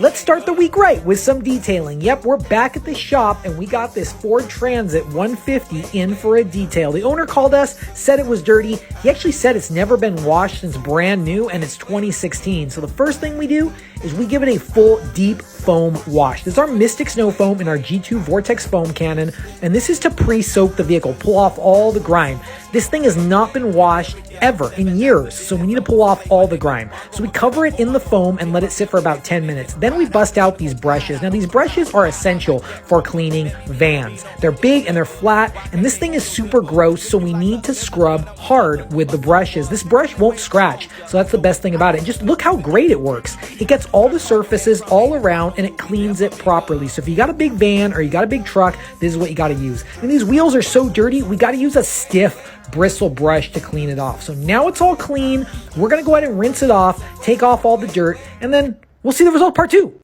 Let's start the week right with some detailing. Yep, we're back at the shop and we got this Ford Transit 150 in for a detail. The owner called us, said it was dirty. He actually said it's never been washed since brand new and it's 2016. So the first thing we do is we give it a full deep foam wash. This is our Mystic Snow Foam in our G2 Vortex foam cannon, and this is to pre-soak the vehicle, pull off all the grime. This thing has not been washed ever in years, so we need to pull off all the grime. So we cover it in the foam and let it sit for about 10 minutes. Then we bust out these brushes. Now these brushes are essential for cleaning vans. They're big and they're flat, and this thing is super gross, so we need to scrub hard with the brushes. This brush won't scratch, so that's the best thing about it. And just look how great it works. It gets all the surfaces all around and it cleans it properly. So if you got a big van or you got a big truck, this is what you got to use. And these wheels are so dirty, we got to use a stiff bristle brush to clean it off. So now it's all clean. We're going to go ahead and rinse it off, take off all the dirt, and then we'll see the result part 2.